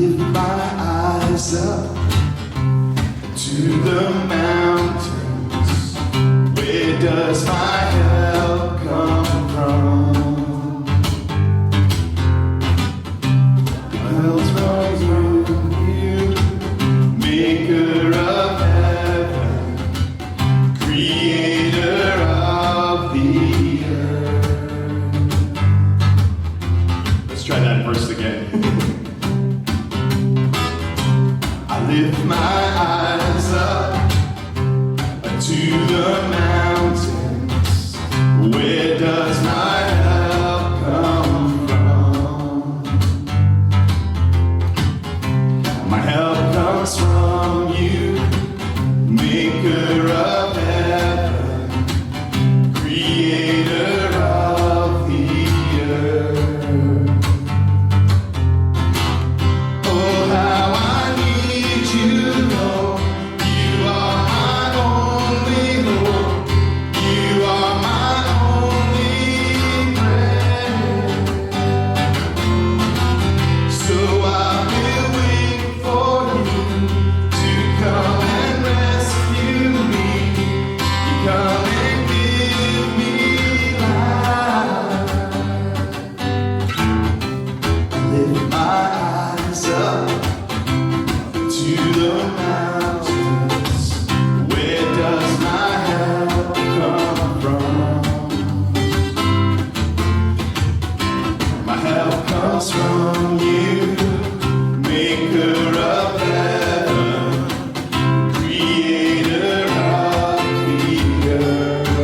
lift my eyes up to the mountains. Where does my help come from? My help's from you, maker of heaven, creator of the earth. Let's try that verse again. I lift my eyes up to the mountains. Where does my help come from? My help comes from you, maker of heaven, creator of the earth. Oh, how I need you, Lord. You are my only hope. You are my only friend. So I will wait for you to come and rescue me. You come and give me life. I lift my eyes up to the mountains. Where does my help come from? My help comes from you, maker of heaven, creator of the earth.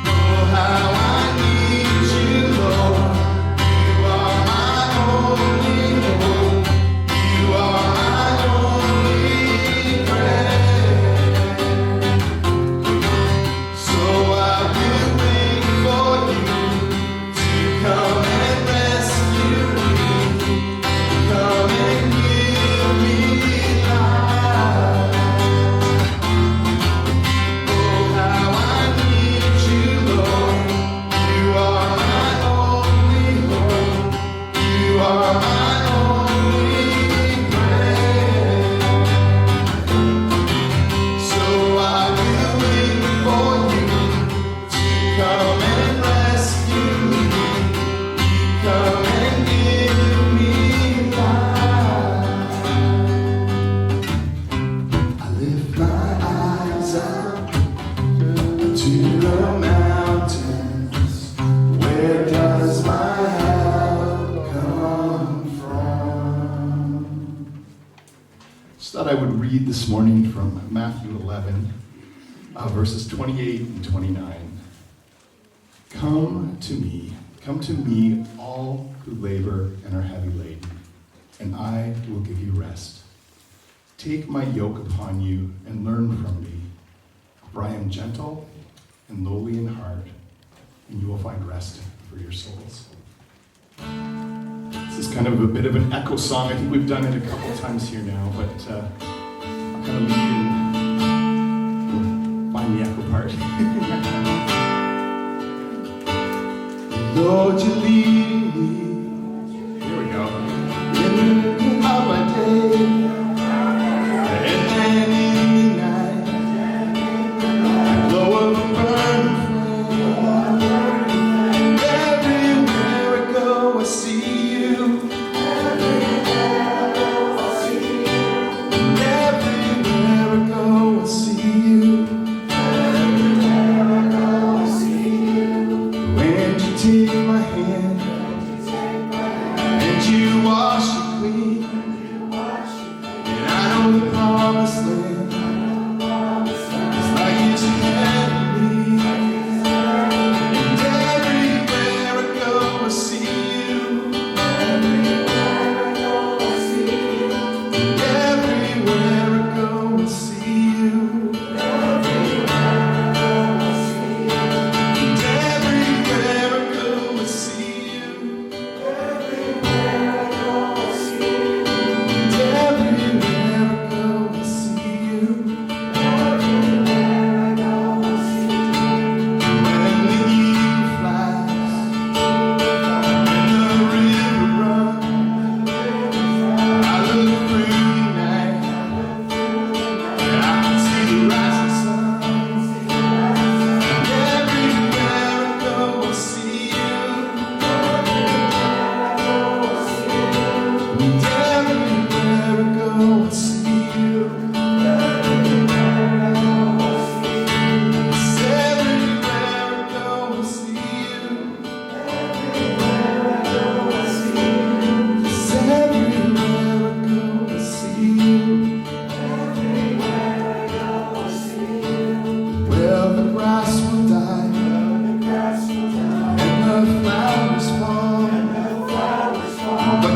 Oh, how I need you, Lord. You are my only hope. You are my only friend. So I will wait for you to come and rescue me. Come and give me life. Oh, how I need you, Lord. You are my only hope. You are my only friend. So I will wait for you to come and rescue me. Come and give me life. I lift my eyes up to the mountains. Where does my help come from? Just thought I would read this morning from Matthew 11, verses 28 and 29. Come to me, all who labor and are heavy laden, and I will give you rest. Take my yoke upon you and learn from me, for I am gentle and lowly in heart, and you will find rest for your souls. This is kind of a bit of an echo song. I think we've done it a couple times here now, but I'll kind of lead in, find the echo part. Lord, you're leading me. Here we go. In of my day, and then in the night, I glow of a burning flame. Everywhere I go, I see you. Everywhere I go, I see you. Everywhere I go, I see you. Everywhere I go, I see you. When you take my hand and you wash me clean, and I know the promised land is like it's ahead of me. And everywhere I go, I see you. Everywhere I go, I see you. And everywhere I go, I see you. Everywhere I go, I see you. And everywhere I go, I see you. Everywhere I go, I see you.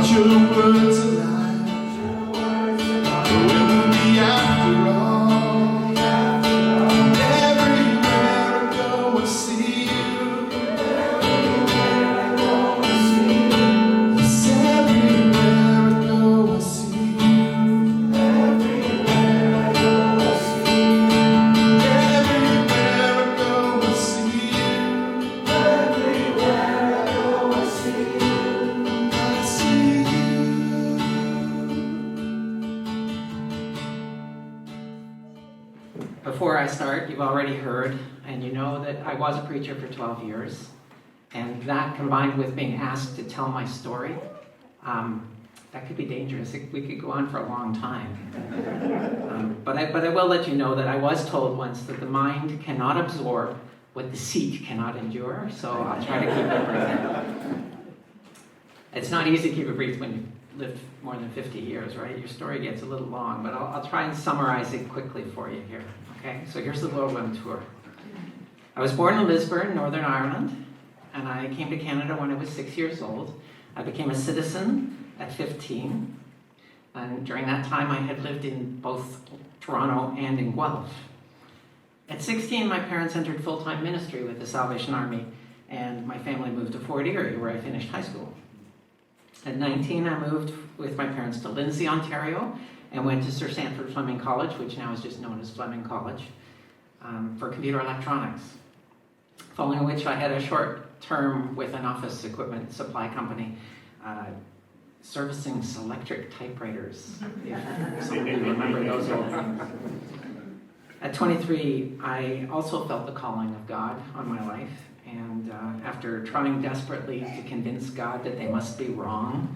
But your words alive, where will be after all? And everywhere I go, I see you. Yes, everywhere I go, I see you. Everywhere I go, I see you. Everywhere I go, I see you. Everywhere I go, I see you. I see you. Before I start, you've already heard, and you know that I was a preacher for 12 years, and that combined with being asked to tell my story, that could be dangerous. We could go on for a long time. But I will let you know that I was told once that the mind cannot absorb what the seat cannot endure, so I'll try to keep it brief. It's not easy to keep it brief when you lived more than 50 years, right? Your story gets a little long, but I'll try and summarize it quickly for you here. Okay, so here's the whirlwind tour. I was born in Lisburn, Northern Ireland, and I came to Canada when I was 6 years old. I became a citizen at 15, and during that time I had lived in both Toronto and in Guelph. At 16, my parents entered full-time ministry with the Salvation Army, and my family moved to Fort Erie, where I finished high school. At 19, I moved with my parents to Lindsay, Ontario, and went to Sir Sandford Fleming College, which now is just known as Fleming College, for computer electronics. Following which, I had a short term with an office equipment supply company, servicing Selectric typewriters, if some of you remember those old things. At 23, I also felt the calling of God on my life, and after trying desperately to convince God that they must be wrong,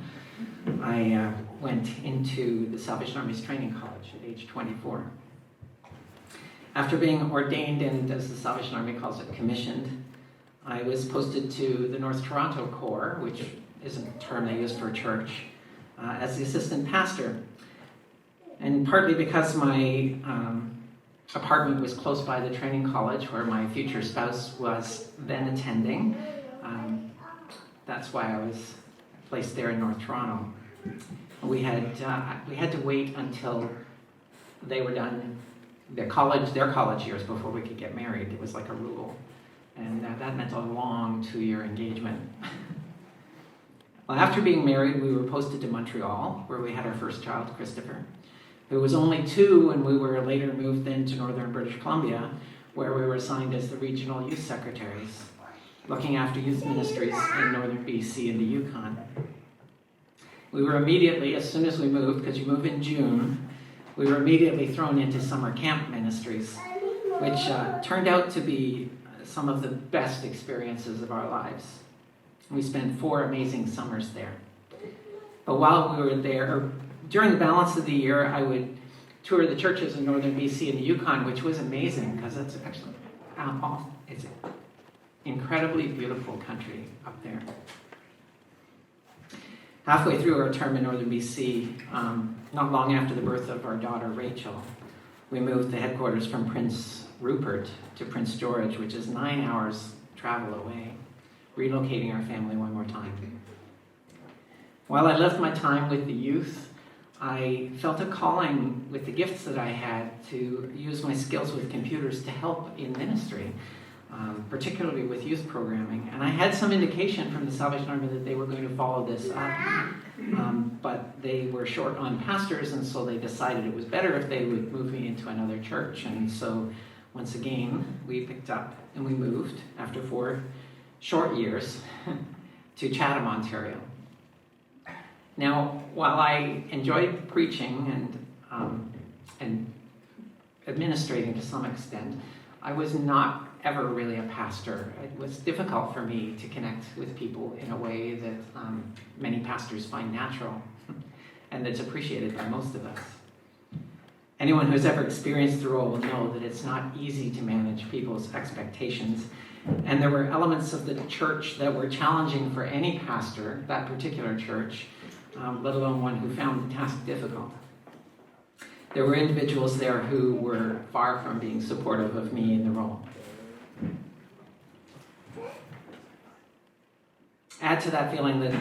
I went into the Salvation Army's training college at age 24. After being ordained and, as the Salvation Army calls it, commissioned, I was posted to the North Toronto Corps, which is a term they use for church, as the assistant pastor. And partly because my apartment was close by the training college where my future spouse was then attending, that's why I was placed there in North Toronto. We had to wait until they were done their college years before we could get married. It was like a rule, and that meant a long 2-year engagement. Well, after being married, we were posted to Montreal, where we had our first child, Christopher, who was only 2, and we were later moved then to northern British Columbia, where we were assigned as the regional youth secretaries, looking after youth ministries in northern BC and the Yukon. We were immediately, as soon as we moved, because you move in June, we were immediately thrown into summer camp ministries, which turned out to be some of the best experiences of our lives. We spent 4 amazing summers there. But while we were there, during the balance of the year, I would tour the churches in northern BC and the Yukon, which was amazing because it's actually it's an incredibly beautiful country up there. Halfway through our term in northern BC, not long after the birth of our daughter Rachel, we moved the headquarters from Prince Rupert to Prince George, which is 9 hours travel away, relocating our family one more time. While I loved my time with the youth, I felt a calling with the gifts that I had to use my skills with computers to help in ministry, particularly with youth programming. And I had some indication from the Salvation Army that they were going to follow this up, but they were short on pastors, and so they decided it was better if they would move me into another church. And so once again, we picked up and we moved after 4 short years to Chatham, Ontario. Now, while I enjoyed preaching and administrating to some extent, I was not ever really a pastor. It was difficult for me to connect with people in a way that many pastors find natural and that's appreciated by most of us. Anyone who's ever experienced the role will know that it's not easy to manage people's expectations. And there were elements of the church that were challenging for any pastor, that particular church, let alone one who found the task difficult. There were individuals there who were far from being supportive of me in the role. Add to that feeling that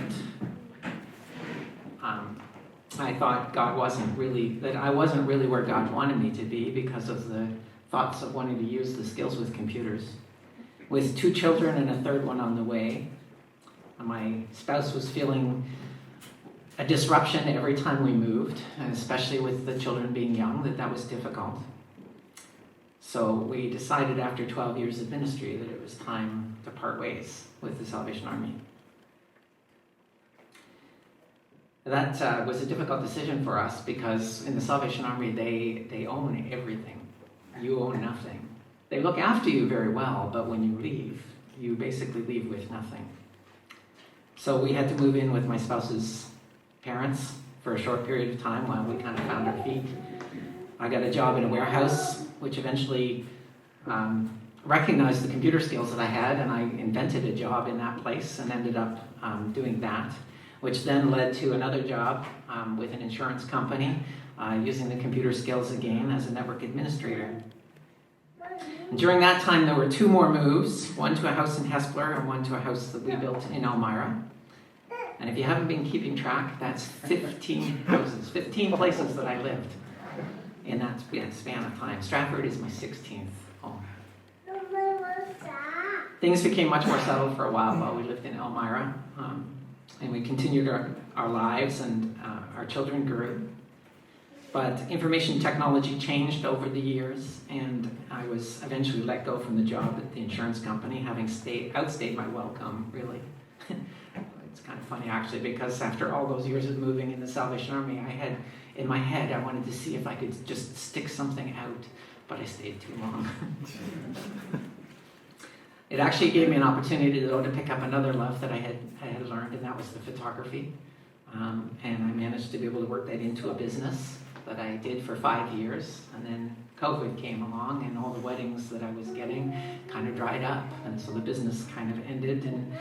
I thought I wasn't really where God wanted me to be because of the thoughts of wanting to use the skills with computers. With 2 children and a third one on the way, my spouse was feeling a disruption every time we moved, and especially with the children being young, that was difficult. So we decided after 12 years of ministry that it was time to part ways with the Salvation Army. That was a difficult decision for us because in the Salvation Army, they own everything. You own nothing. They look after you very well, but when you leave, you basically leave with nothing. So we had to move in with my spouse's parents for a short period of time while we kind of found our feet. I got a job in a warehouse, which eventually recognized the computer skills that I had, and I invented a job in that place and ended up doing that, which then led to another job with an insurance company, using the computer skills again as a network administrator. And during that time, there were 2 more moves, one to a house in Hespeler and one to a house that we built in Elmira. And if you haven't been keeping track, that's 15 houses, 15 places that I lived in that span of time. Stratford is my 16th home. Things became much more settled for a while we lived in Elmira. And we continued our lives, and our children grew. But information technology changed over the years, and I was eventually let go from the job at the insurance company, having outstayed my welcome, really. It's kind of funny, actually, because after all those years of moving in the Salvation Army, in my head, I wanted to see if I could just stick something out, but I stayed too long. It actually gave me an opportunity, though, to pick up another love that I had learned, and that was the photography. And I managed to be able to work that into a business that I did for 5 years. And then COVID came along, and all the weddings that I was getting kind of dried up. And so the business kind of ended, and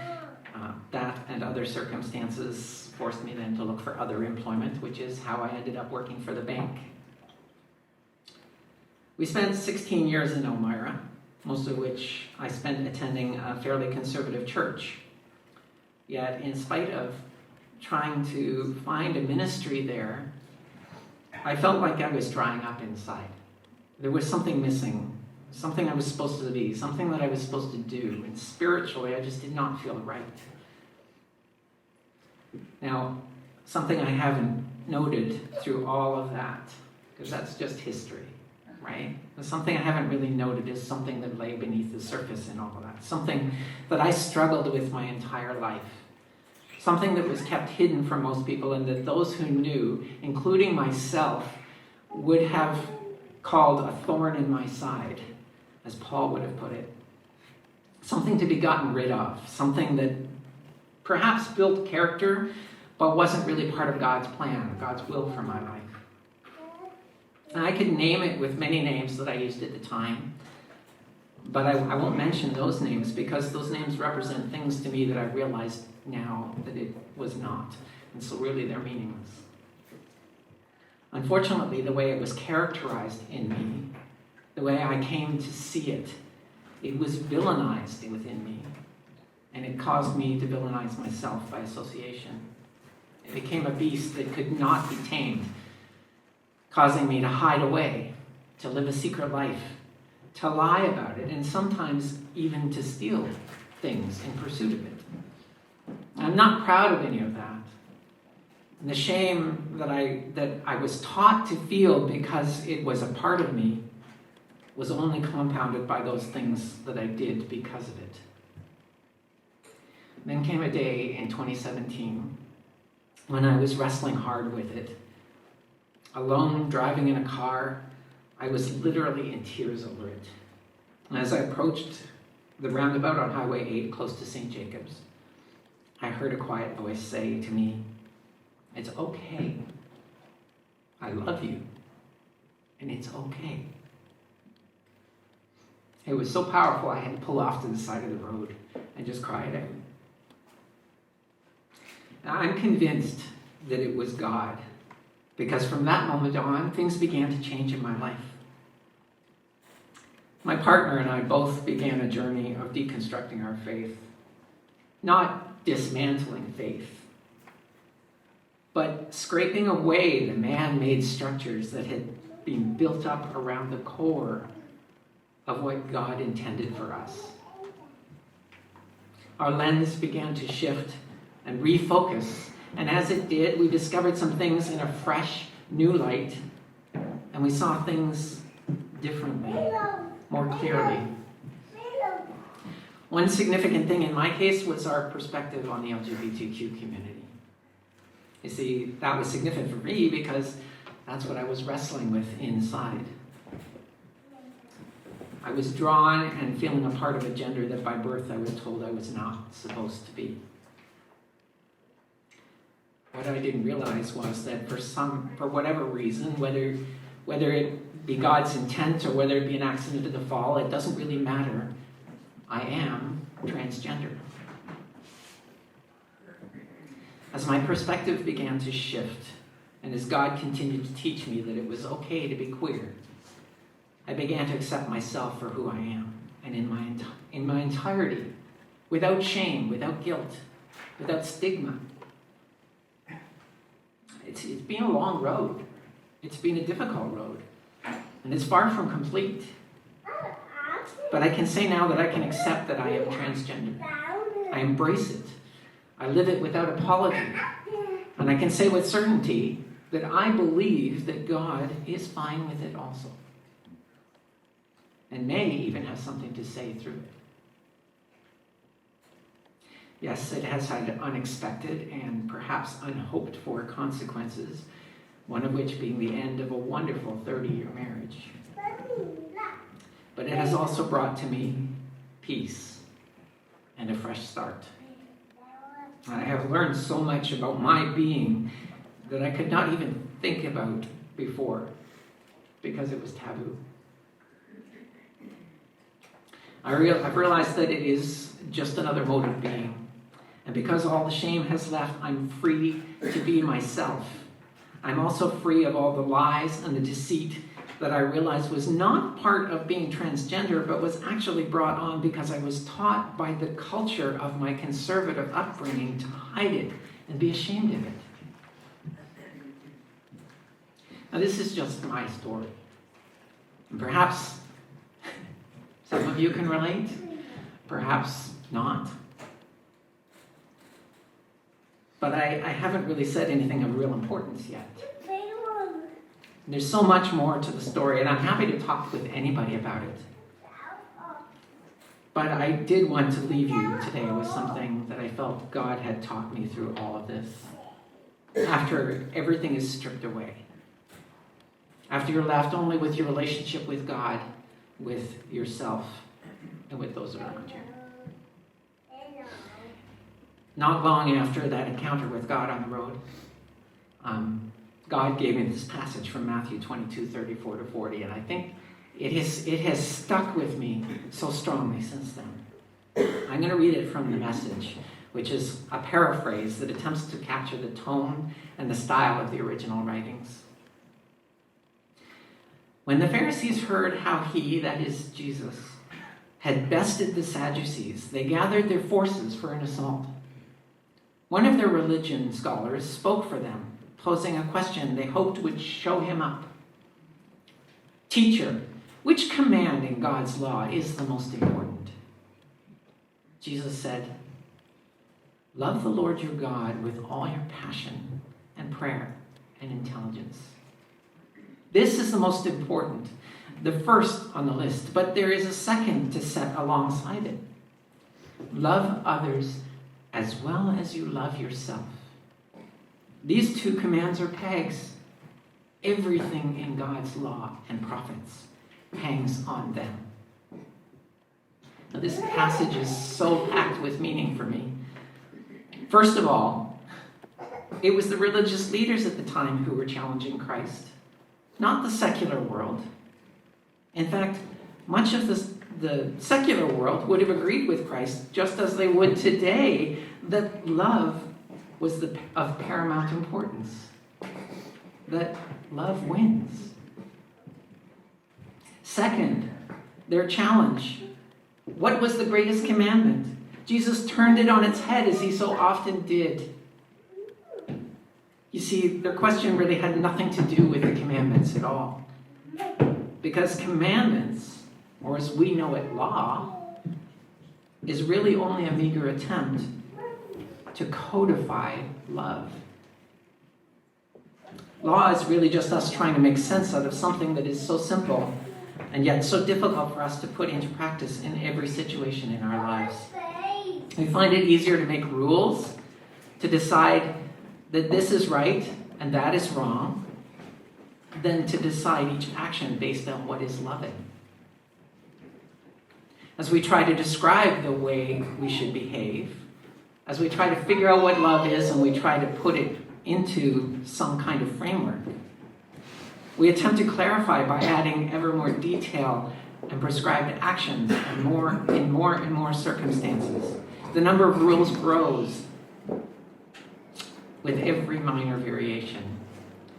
that and other circumstances forced me then to look for other employment, which is how I ended up working for the bank. We spent 16 years in Elmira, most of which I spent attending a fairly conservative church. Yet, in spite of trying to find a ministry there, I felt like I was drying up inside. There was something missing, something I was supposed to be, something that I was supposed to do, and spiritually I just did not feel right. Now, something I haven't noted through all of that, because that's just history, right? But something I haven't really noted is something that lay beneath the surface in all of that, something that I struggled with my entire life. Something that was kept hidden from most people, and that those who knew, including myself, would have called a thorn in my side, as Paul would have put it. Something to be gotten rid of, something that perhaps built character, but wasn't really part of God's plan, God's will for my life. And I could name it with many names that I used at the time, but I won't mention those names because those names represent things to me that I realized now that it was not. And so really they're meaningless. Unfortunately, the way it was characterized in me, the way I came to see it, it was villainized within me. And it caused me to villainize myself by association. It became a beast that could not be tamed, causing me to hide away, to live a secret life, to lie about it, and sometimes even to steal things in pursuit of it. I'm not proud of any of that. And the shame that I was taught to feel because it was a part of me was only compounded by those things that I did because of it. Then came a day in 2017 when I was wrestling hard with it. Alone, driving in a car, I was literally in tears over it. And as I approached the roundabout on Highway 8 close to St. Jacobs, I heard a quiet voice say to me, "It's okay. I love you. And it's okay." It was so powerful I had to pull off to the side of the road and just cry it out. Now, I'm convinced that it was God, because from that moment on, things began to change in my life. My partner and I both began a journey of deconstructing our faith. Not dismantling faith, but but scraping away the man-made structures that had been built up around the core of what God intended for us. Our lens began to shift and refocus, and as it did, we discovered some things in a fresh, new light, and we saw things differently, more clearly. One significant thing in my case was our perspective on the LGBTQ community. You see, that was significant for me because that's what I was wrestling with inside. I was drawn and feeling a part of a gender that by birth I was told I was not supposed to be. What I didn't realize was that for whatever reason, whether it be God's intent or whether it be an accident of the fall, it doesn't really matter. I am transgender. As my perspective began to shift, and as God continued to teach me that it was okay to be queer, I began to accept myself for who I am, and in my entirety, without shame, without guilt, without stigma. It's been a long road. It's been a difficult road, and it's far from complete. But I can say now that I can accept that I am transgender. I embrace it. I live it without apology. And I can say with certainty that I believe that God is fine with it also, and may even have something to say through it. Yes, it has had unexpected and perhaps unhoped for consequences, one of which being the end of a wonderful 30-year marriage. But it has also brought to me peace and a fresh start. I have learned so much about my being that I could not even think about before because it was taboo. I've realized that it is just another mode of being. And because all the shame has left, I'm free to be myself. I'm also free of all the lies and the deceit that I realized was not part of being transgender, but was actually brought on because I was taught by the culture of my conservative upbringing to hide it and be ashamed of it. Now, this is just my story. And perhaps some of you can relate, perhaps not. But I haven't really said anything of real importance yet. There's so much more to the story, and I'm happy to talk with anybody about it. But I did want to leave you today with something that I felt God had taught me through all of this. After everything is stripped away. After you're left only with your relationship with God, with yourself, and with those around you. Not long after that encounter with God on the road, God gave me this passage from Matthew 22:34-40, and I think it has stuck with me so strongly since then. I'm going to read it from the Message, which is a paraphrase that attempts to capture the tone and the style of the original writings. When the Pharisees heard how he, that is Jesus, had bested the Sadducees, they gathered their forces for an assault. One of their religion scholars spoke for them, posing a question they hoped would show him up. Teacher, which command in God's law is the most important? Jesus said, love the Lord your God with all your passion and prayer and intelligence. This is the most important, the first on the list, but there is a second to set alongside it. Love others as well as you love yourself. These two commands are pegs. Everything in God's law and prophets hangs on them. Now, this passage is so packed with meaning for me. First of all, it was the religious leaders at the time who were challenging Christ, not the secular world. In fact, much of the secular world would have agreed with Christ, just as they would today, that love was of paramount importance, that love wins. Second, their challenge. What was the greatest commandment? Jesus turned it on its head, as he so often did. You see, their question really had nothing to do with the commandments at all. Because commandments, or as we know it, law, is really only a meager attempt to codify love. Law is really just us trying to make sense out of something that is so simple and yet so difficult for us to put into practice in every situation in our lives. We find it easier to make rules, to decide that this is right and that is wrong, than to decide each action based on what is loving. As we try to describe the way we should behave, as we try to figure out what love is and we try to put it into some kind of framework, we attempt to clarify by adding ever more detail and prescribed actions and more and more circumstances. The number of rules grows with every minor variation.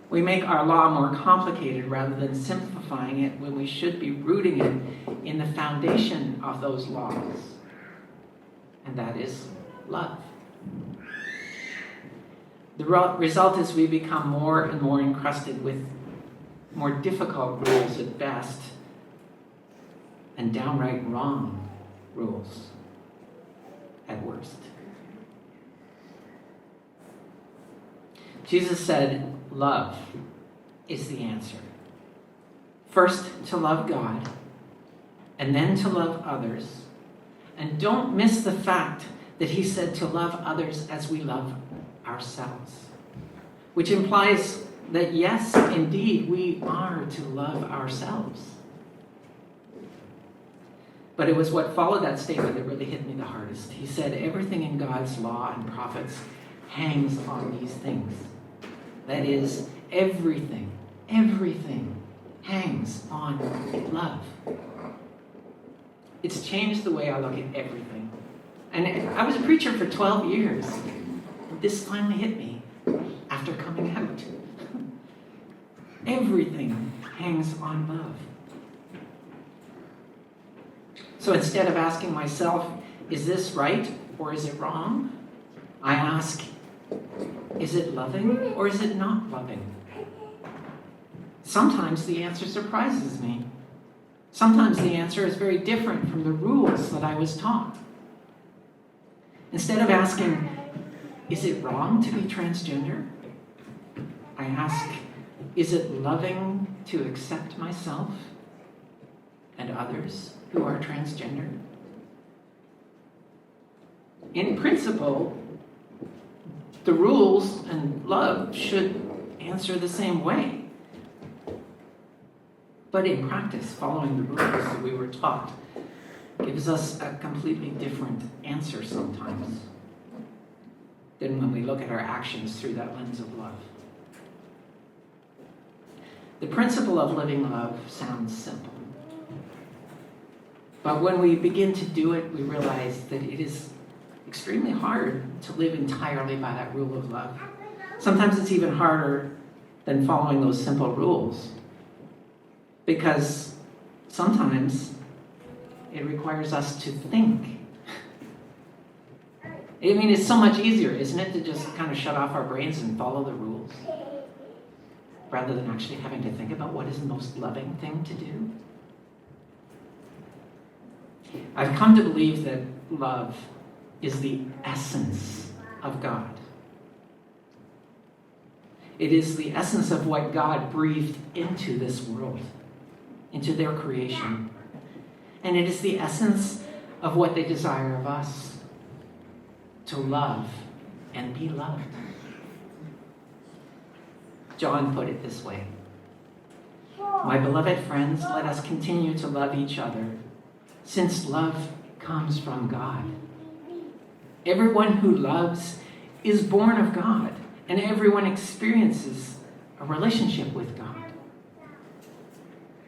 We make our law more complicated rather than simplifying it when we should be rooting it in the foundation of those laws, and that is love. The result is we become more and more encrusted with more difficult rules at best and downright wrong rules at worst. Jesus said, love is the answer. First, to love God, and then to love others. And don't miss the fact that he said to love others as we love ourselves, which implies that yes, indeed, we are to love ourselves. But it was what followed that statement that really hit me the hardest. He said, everything in God's law and prophets hangs on these things. That is, everything hangs on love. It's changed the way I look at everything. And I was a preacher for 12 years. This finally hit me after coming out. Everything hangs on love. So instead of asking myself, is this right or is it wrong? I ask, is it loving or is it not loving? Sometimes the answer surprises me. Sometimes the answer is very different from the rules that I was taught. Instead of asking, is it wrong to be transgender? I ask, is it loving to accept myself and others who are transgender? In principle, the rules and love should answer the same way. But in practice, following the rules that we were taught gives us a completely different answer sometimes than when we look at our actions through that lens of love. The principle of living love sounds simple. But when we begin to do it, we realize that it is extremely hard to live entirely by that rule of love. Sometimes it's even harder than following those simple rules, because sometimes it requires us to think. I mean, it's so much easier, isn't it, to just kind of shut off our brains and follow the rules, rather than actually having to think about what is the most loving thing to do? I've come to believe that love is the essence of God. It is the essence of what God breathed into this world, into their creation. And it is the essence of what they desire of us, to love and be loved. John put it this way: my beloved friends, let us continue to love each other, since love comes from God. Everyone who loves is born of God, and everyone experiences a relationship with God.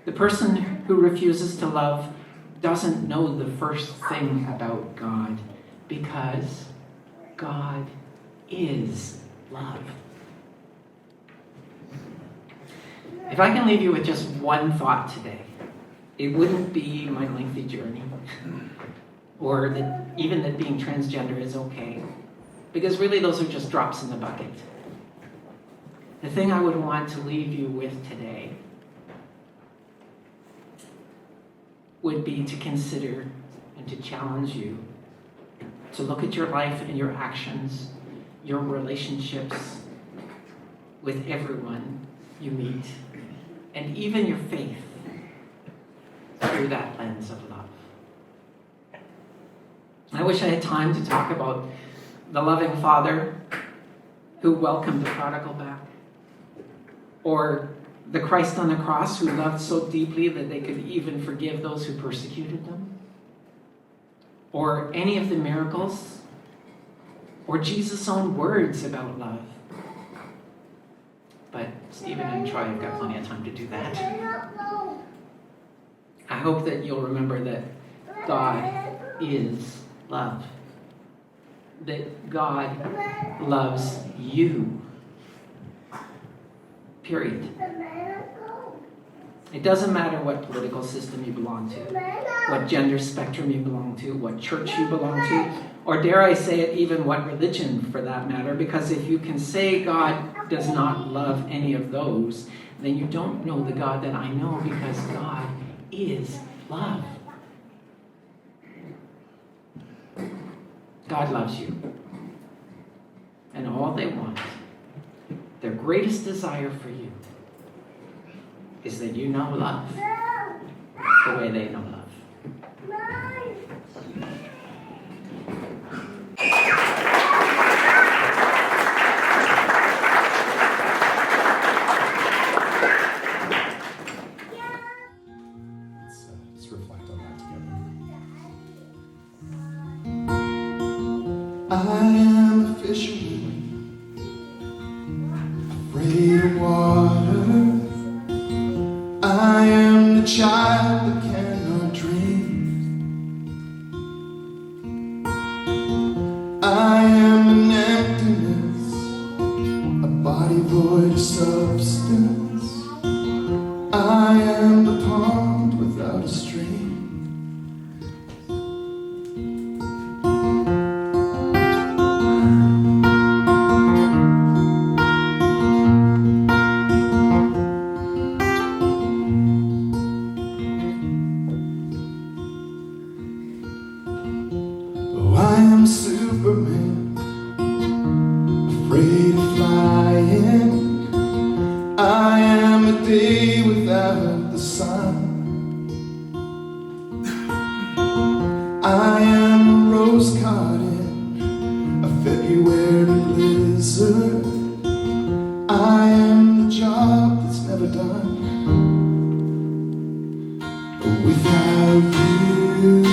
The person who refuses to love doesn't know the first thing about God, because God is love. If I can leave you with just one thought today, it wouldn't be my lengthy journey, or that even that being transgender is okay, because really those are just drops in the bucket. The thing I would want to leave you with today would be to consider and to challenge you to look at your life and your actions, your relationships with everyone you meet, and even your faith through that lens of love. I wish I had time to talk about the loving Father who welcomed the prodigal back, or the Christ on the cross who loved so deeply that they could even forgive those who persecuted them, or any of the miracles, or Jesus' own words about love. But Stephen and Troy have got plenty of time to do that. I hope that you'll remember that God is love. That God loves you. Period. It doesn't matter what political system you belong to, what gender spectrum you belong to, what church you belong to, or dare I say it, even what religion for that matter, because if you can say God does not love any of those, then you don't know the God that I know, because God is love. God loves you. And all they want, their greatest desire for you, is that you know love the way they know love. Let's reflect on that together. I am a fisherman, afraid of water. I am the child that cannot dream. I am an emptiness, a body void of substance. I am the pond without a stream. I am Superman, afraid of flying. I am a day without the sun. I am a rose caught in a February blizzard. I am the job that's never done. Without you,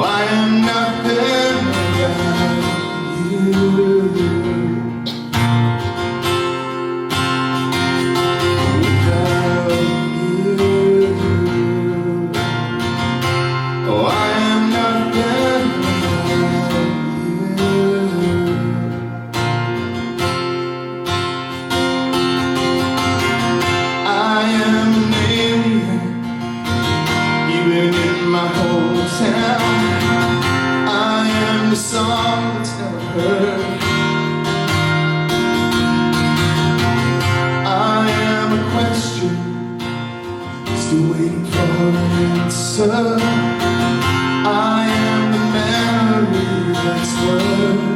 I am nothing without you. Without you, I am nothing without you. I am an alien, even in my hometown. I am the song that's never heard. I am a question, still waiting for an answer. I am the memory that's worth.